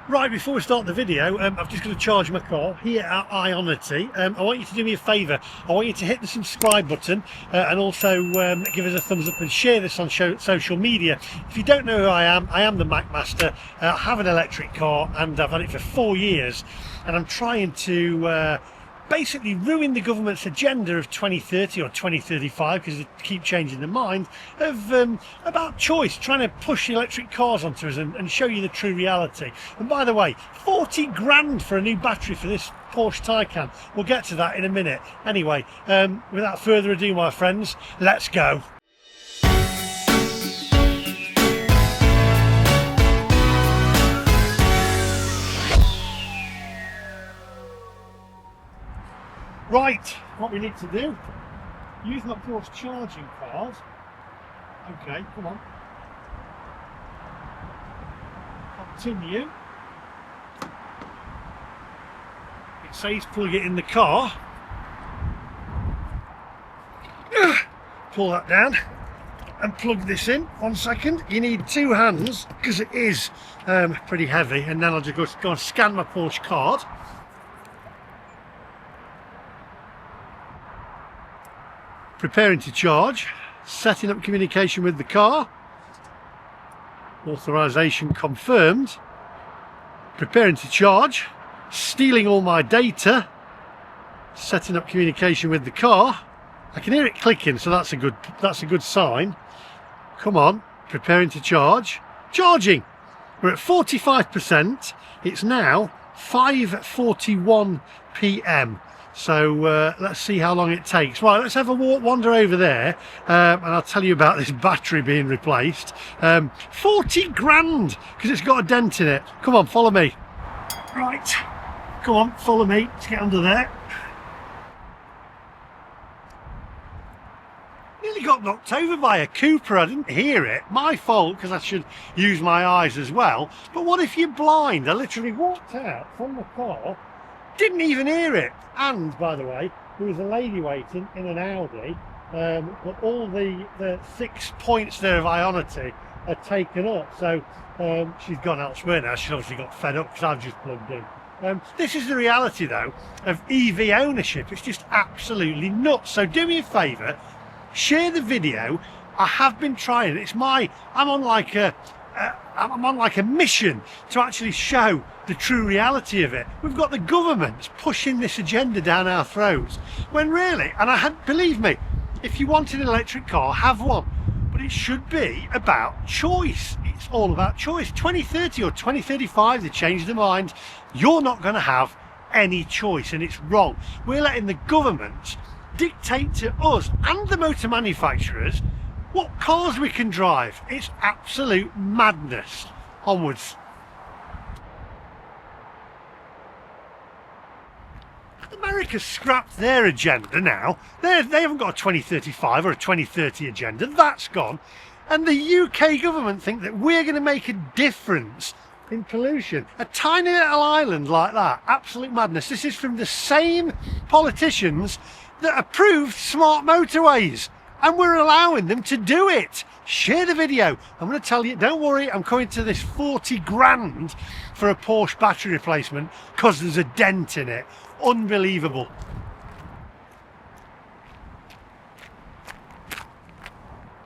Right, before we start the video, I've just got to charge my car here at Ionity. I want you to do me a favour. I want you to hit the subscribe button and also give us a thumbs up and share this on social media. If you don't know who I am the Mac Master. I have an electric car and I've had it for 4 years, and I'm trying to basically ruin the government's agenda of 2030 or 2035, because they keep changing their mind, of about choice, trying to push electric cars onto us and show you the true reality. And by the way, 40 grand for a new battery for this Porsche Taycan. We'll get to that in a minute. Anyway, without further ado, my friends, let's go. Right, what we need to do, use my Porsche charging card. Okay, come on. Continue. It says plug it in the car. Pull that down and plug this in. 1 second. You need 2 hands because it is pretty heavy, and then I'll just go and scan my Porsche card. Preparing to charge, setting up communication with the car, authorization confirmed, preparing to charge, stealing all my data, setting up communication with the car. I can hear it clicking, so that's a good sign. Come on, preparing to charge, charging. We're at 45%. It's now 5:41 p.m. So let's see how long it takes. Right, let's have a wander over there and I'll tell you about this battery being replaced. 40 grand because it's got a dent in it. Come on, follow me. Right, come on, follow me. Let's get under there. Nearly got knocked over by a Cooper. I didn't hear it. My fault, because I should use my eyes as well. But what if you're blind? I literally walked out from the car, didn't even hear it. And by the way, there was a lady waiting in an Audi, but all the 6 points there of Ionity are taken up, so she's gone elsewhere now. She's obviously got fed up because I've just plugged in. This is the reality though of EV ownership. It's just absolutely nuts. So do me a favour, share the video. I have been trying. I'm on like a mission to actually show the true reality of it. We've got the government pushing this agenda down our throats, when really, and believe me, if you want an electric car, have one, but it should be about choice. It's all about choice. 2030 or 2035, they change their mind. You're not going to have any choice, and it's wrong. We're letting the government dictate to us and the motor manufacturers what cars we can drive. It's absolute madness. Onwards. America's scrapped their agenda now. They haven't got a 2035 or a 2030 agenda. That's gone. And the UK government think that we're going to make a difference in pollution. A tiny little island like that. Absolute madness. This is from the same politicians that approved smart motorways, and we're allowing them to do it. Share the video. I'm going to tell you, don't worry, I'm coming to this 40 grand for a Porsche battery replacement because there's a dent in it. Unbelievable.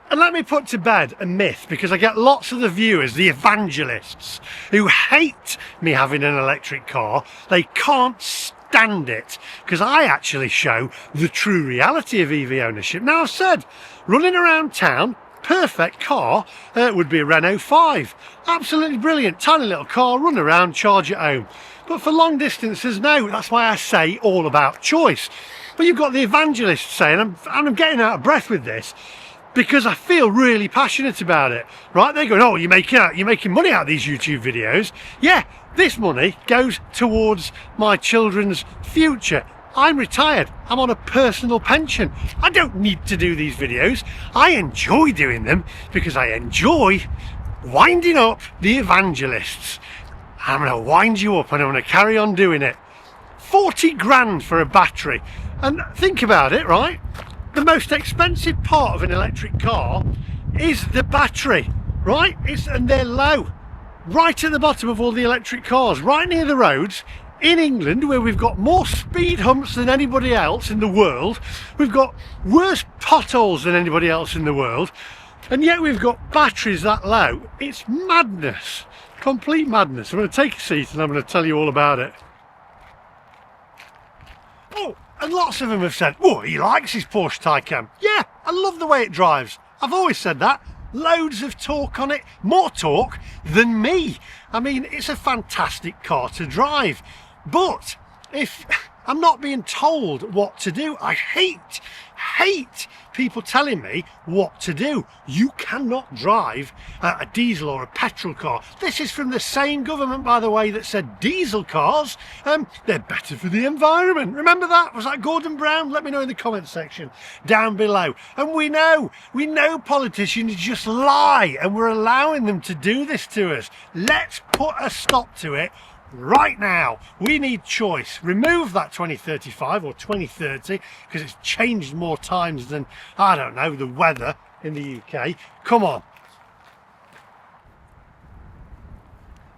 And let me put to bed a myth, because I get lots of the viewers, the evangelists, who hate me having an electric car. They can't stand it because I actually show the true reality of EV ownership. Now, I've said running around town, perfect car would be a Renault 5. Absolutely brilliant, tiny little car, run around, charge at home. But for long distances, no. That's why I say all about choice. But you've got the evangelists saying, and I'm getting out of breath with this, because I feel really passionate about it. Right? They're going, oh, you're making money out of these YouTube videos. Yeah, this money goes towards my children's future. I'm retired. I'm on a personal pension. I don't need to do these videos. I enjoy doing them because I enjoy winding up the evangelists. I'm going to wind you up and I'm going to carry on doing it. 40 grand for a battery. And think about it, right? The most expensive part of an electric car is the battery, right? And they're low. right at the bottom of all the electric cars, right near the roads, in England, where we've got more speed humps than anybody else in the world, we've got worse potholes than anybody else in the world, and yet we've got batteries that low. It's madness, complete madness. I'm going to take a seat and I'm going to tell you all about it. Oh, and lots of them have said, oh, he likes his Porsche Taycan. Yeah, I love the way it drives. I've always said that. Loads of torque on it, more torque than me. I mean, it's a fantastic car to drive. But if I'm not being told what to do, I hate people telling me what to do. You cannot drive a diesel or a petrol car. This is from the same government, by the way, that said diesel cars, they're better for the environment. Remember that? Was that Gordon Brown? Let me know in the comments section down below. And we know politicians just lie, and we're allowing them to do this to us. Let's put a stop to it right now. We need choice. Remove that 2035 or 2030 because it's changed more times than, I don't know, the weather in the UK. Come on.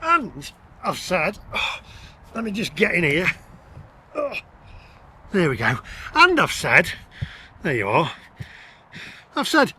And I've said, let me just get in here. There we go. And I've said, there you are. I've said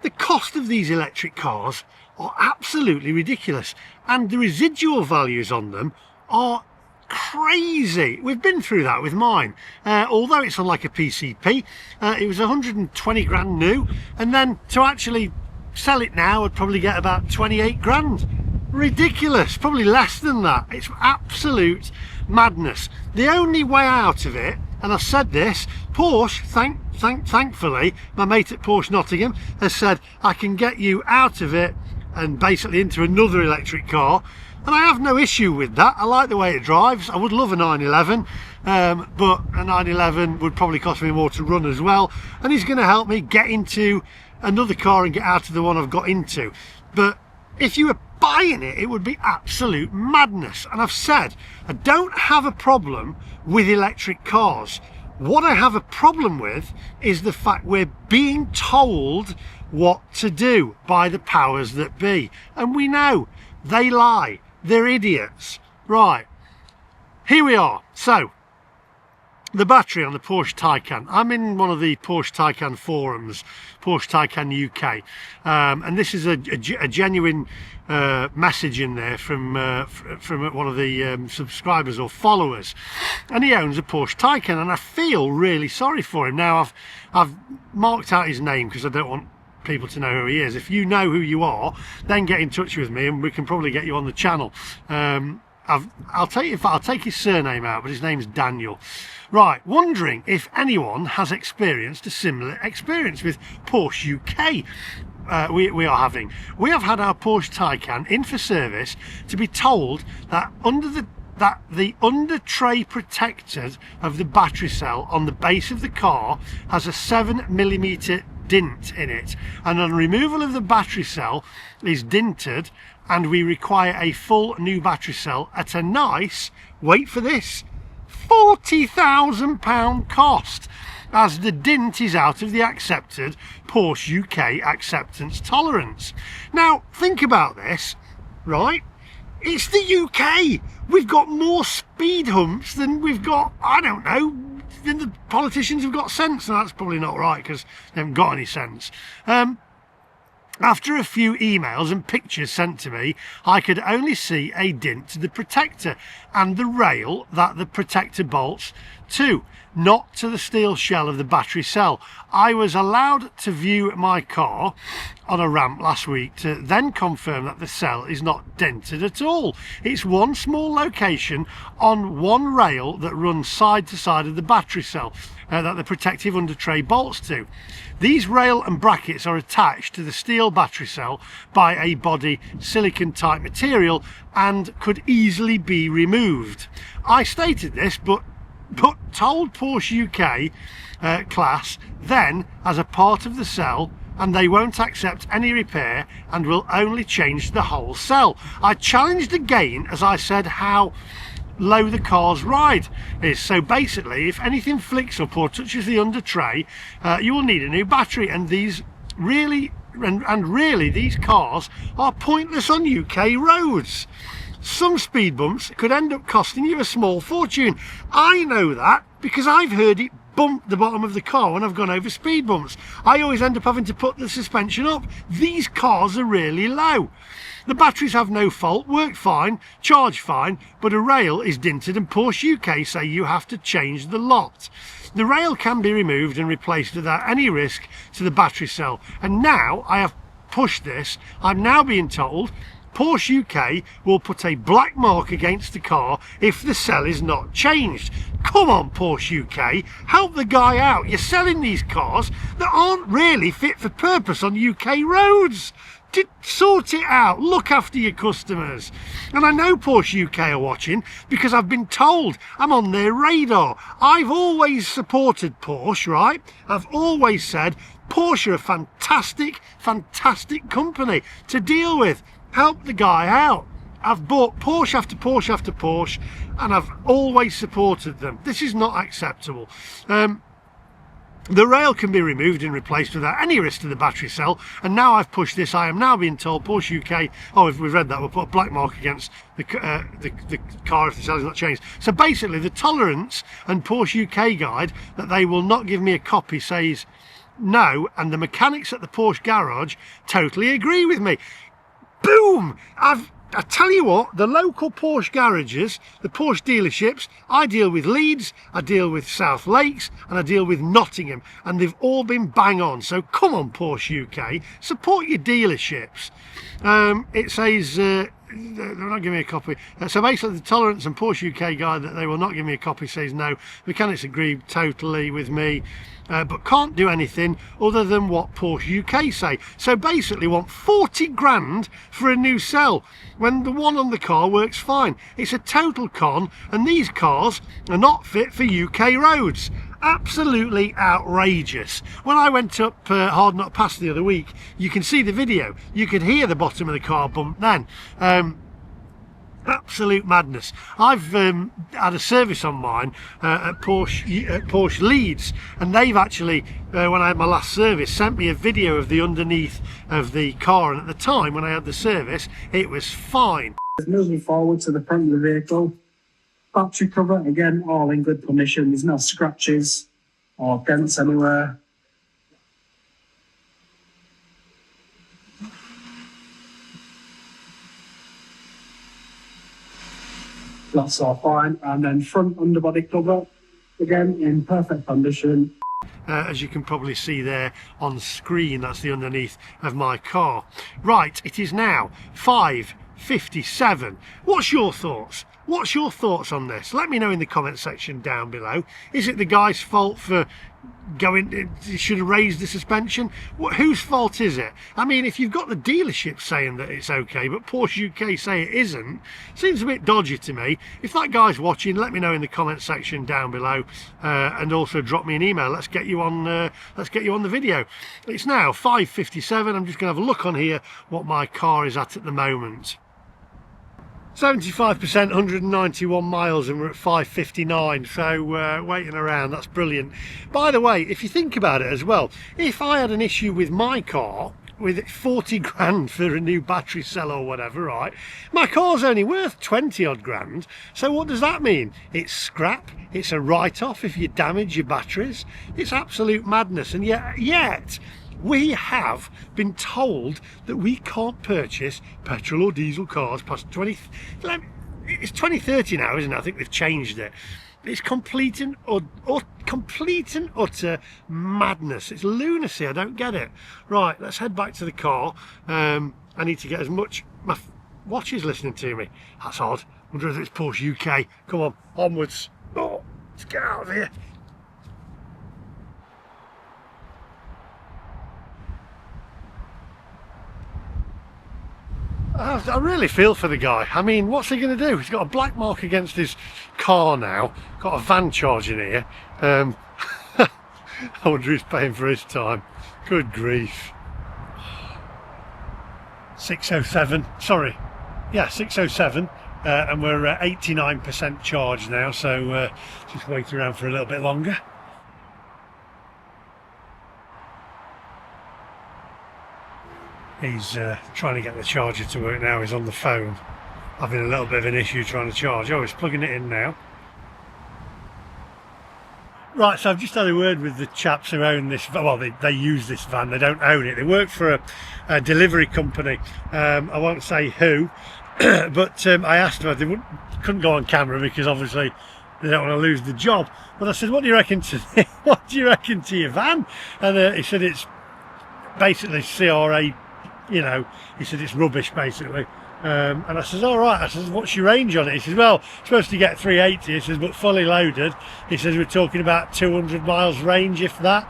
the cost of these electric cars are absolutely ridiculous, and the residual values on them are crazy. We've been through that with mine. Although it's on like a PCP, it was 120 grand new, and then to actually sell it now I'd probably get about 28 grand. Ridiculous. Probably less than that. It's absolute madness. The only way out of it, and I've said this, Porsche, thankfully, my mate at Porsche Nottingham has said I can get you out of it and basically into another electric car, and I have no issue with that. I like the way it drives. I would love a 911, but a 911 would probably cost me more to run as well, and he's going to help me get into another car and get out of the one I've got into. But if you were buying it, it would be absolute madness. And I've said I don't have a problem with electric cars. What I have a problem with is the fact we're being told what to do by the powers that be, and we know they lie. They're idiots. Right, here we are. So the battery on the Porsche Taycan, I'm in one of the Porsche Taycan forums, Porsche Taycan UK, and this is a genuine message in there from one of the subscribers or followers, and he owns a Porsche Taycan, and I feel really sorry for him. Now I've marked out his name because I don't want people to know who he is. If you know who you are, then get in touch with me and we can probably get you on the channel. I'll take his surname out, but his name's Daniel. Right, wondering if anyone has experienced a similar experience with Porsche UK. We have had our Porsche Taycan in for service to be told that the under tray protector of the battery cell on the base of the car has a 7mm dint in it, and on removal of the battery cell is dinted, and we require a full new battery cell at a nice, wait for this, £40,000 cost, as the dint is out of the accepted Porsche UK acceptance tolerance. Now think about this, right? It's the UK. We've got more speed humps than we've got, I don't know, than the politicians have got sense. And that's probably not right because they haven't got any sense. After a few emails and pictures sent to me, I could only see a dint to the protector and the rail that the protector bolts to, not to the steel shell of the battery cell. I was allowed to view my car on a ramp last week to then confirm that the cell is not dented at all. It's one small location on one rail that runs side to side of the battery cell that the protective under tray bolts to. These rail and brackets are attached to the steel battery cell by a body silicon type material and could easily be removed. I stated this but told Porsche UK class then as a part of the cell, and they won't accept any repair and will only change the whole cell. I challenged again, as I said, how low the car's ride is. So basically, if anything flicks up or touches the under tray, you will need a new battery, and these really and really these cars are pointless on UK roads. Some speed bumps could end up costing you a small fortune. I know that because I've heard it bump the bottom of the car when I've gone over speed bumps. I always end up having to put the suspension up. These cars are really low. The batteries have no fault, work fine, charge fine, but a rail is dinted and Porsche UK say you have to change the lot. The rail can be removed and replaced without any risk to the battery cell. And now I have pushed this, I'm now being told Porsche UK will put a black mark against the car if the cell is not changed. Come on, Porsche UK, help the guy out. You're selling these cars that aren't really fit for purpose on UK roads. Sort it out, look after your customers. And I know Porsche UK are watching because I've been told I'm on their radar. I've always supported Porsche, right? I've always said Porsche are a fantastic company to deal with. Help the guy out. I've bought Porsche after Porsche after Porsche and I've always supported them. This is not acceptable. The rail can be removed and replaced without any risk to the battery cell, and now I've pushed this, I am now being told Porsche UK, oh, if we've read that, we'll put a black mark against the car if the cell is not changed. So basically the tolerance and Porsche UK guide that they will not give me a copy says no, and the mechanics at the Porsche garage totally agree with me. Boom! I tell you what, the local Porsche garages, the Porsche dealerships, I deal with Leeds, I deal with South Lakes, and I deal with Nottingham, and they've all been bang on. So come on, Porsche UK, support your dealerships. It says they're not giving me a copy. So basically the tolerance and Porsche UK guide that they will not give me a copy says no. Mechanics agree totally with me. But can't do anything other than what Porsche UK say. So basically want 40 grand for a new cell when the one on the car works fine. It's a total con, and these cars are not fit for UK roads. Absolutely outrageous. When I went up Hard Not Pass the other week, you can see the video. You could hear the bottom of the car bump then. Absolute madness. I've had a service on mine at Porsche Leeds, and they've actually, when I had my last service, sent me a video of the underneath of the car, and at the time when I had the service it was fine. Moving forward to the front of the vehicle, battery cover, again all in good condition, there's no scratches or dents anywhere. That's all fine. And then front underbody cover, again in perfect condition. As you can probably see there on screen, that's the underneath of my car. Right, it is now 5:57. What's your thoughts? What's your thoughts on this? Let me know in the comment section down below. Is it the guy's fault for should have raised the suspension? Whose fault is it? I mean, if you've got the dealership saying that it's okay but Porsche UK say it isn't, seems a bit dodgy to me. If that guy's watching, let me know in the comment section down below, and also drop me an email. Let's get you on the video. It's now 5:57. I'm just gonna have a look on here what my car is at the moment. 75%, 191 miles, and we're at 5:59, so waiting around. That's brilliant. By the way, if you think about it as well, if I had an issue with my car with 40 grand for a new battery cell or whatever, right, my car's only worth 20 odd grand. So what does that mean? It's scrap, it's a write-off if you damage your batteries. It's absolute madness. And yet we have been told that we can't purchase petrol or diesel cars past it's 2030 now, isn't it? I think they've changed it. It's complete and utter madness. It's lunacy. I don't get it. Right, let's head back to the car. I need to get as much. My watch is listening to me. That's odd. I wonder if it's Porsche UK. Come on, onwards. Oh, let's get out of here. I really feel for the guy. I mean, what's he going to do? He's got a black mark against his car now. Got a van charge in here. I wonder who's paying for his time. Good grief. 6:07. Sorry. Yeah, 6:07. And we're at 89% charge now. So just wait around for a little bit longer. He's trying to get the charger to work now. He's on the phone, having a little bit of an issue trying to charge. Oh, he's plugging it in now. Right, so I've just had a word with the chaps who own this. Well, they use this van, they don't own it. They work for a delivery company. I won't say who, but I asked them, they couldn't go on camera because obviously they don't want to lose the job. But I said, what do you reckon to what do you reckon to your van? And he said it's basically CRA, you know, he said it's rubbish basically. And I says, all right. I says, what's your range on it? He says, well, it's supposed to get 380. He says, but fully loaded. He says, we're talking about 200 miles range, if that.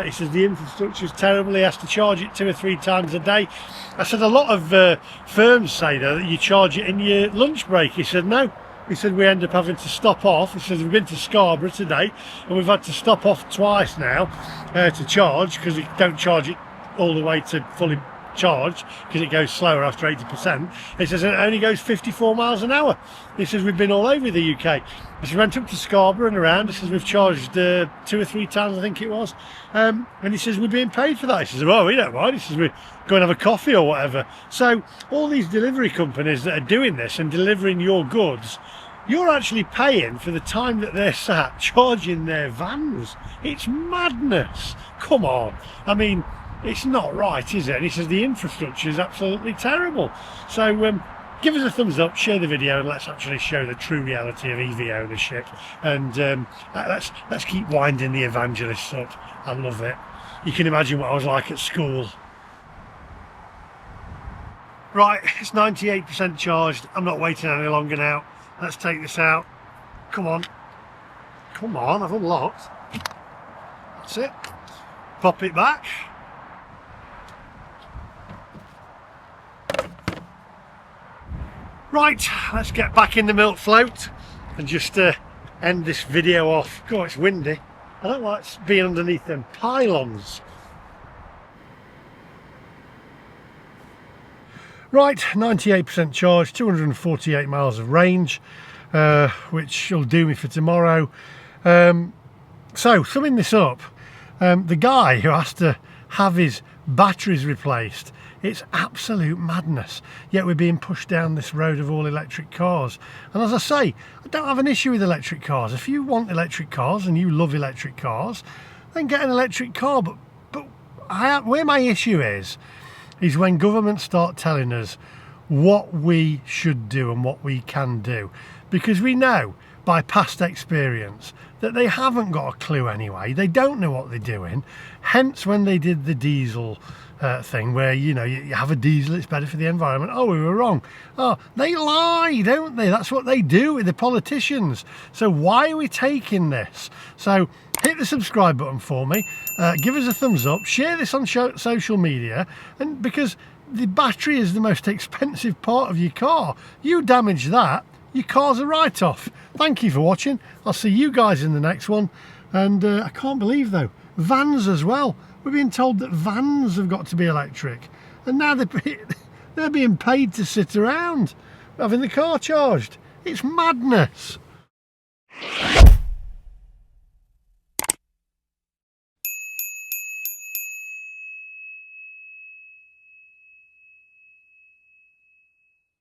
He says, the infrastructure's terrible. He has to charge it 2 or 3 times a day. I said, a lot of firms say, though, that you charge it in your lunch break. He said, no. He said, we end up having to stop off. He says, we've been to Scarborough today, and we've had to stop off twice now to charge, because we don't charge it all the way to fully charge because it goes slower after 80%. He says it only goes 54 miles an hour. He says we've been all over the UK. He says we went up to Scarborough and around. He says we've charged 2 or 3 times, I think it was. And he says we're being paid for that. He says, well, we don't mind. He says we go and have a coffee or whatever. So all these delivery companies that are doing this and delivering your goods, you're actually paying for the time that they're sat charging their vans. It's madness. Come on. I mean, it's not right, is it? And he says the infrastructure is absolutely terrible. So give us a thumbs up, share the video, and let's actually show the true reality of EV ownership. And let's keep winding the evangelists up. I love it. You can imagine what I was like at school. Right, it's 98% charged. I'm not waiting any longer now. Let's take this out. Come on. Come on, I've unlocked. That's it. Pop it back. Right, let's get back in the milk float and just end this video off. God, it's windy. I don't like being underneath them pylons. Right, 98% charge, 248 miles of range, which will do me for tomorrow. So, summing this up, the guy who has to have his batteries replaced, it's absolute madness, yet we're being pushed down this road of all electric cars. And as I say, I don't have an issue with electric cars. If you want electric cars and you love electric cars, then get an electric car. But where my issue is when governments start telling us what we should do and what we can do, because we know by past experience that they haven't got a clue anyway. They don't know what they're doing. Hence when they did the diesel thing where, you know, you have a diesel, it's better for the environment. Oh, we were wrong. Oh, they lie, don't they? That's what they do with the politicians. So why are we taking this? So hit the subscribe button for me, give us a thumbs up, share this on social media, and because the battery is the most expensive part of your car. You damage that, your car's a write-off. Thank you for watching. I'll see you guys in the next one. And I can't believe though, vans as well. We're being told that vans have got to be electric, and now they're being paid to sit around having the car charged. It's madness.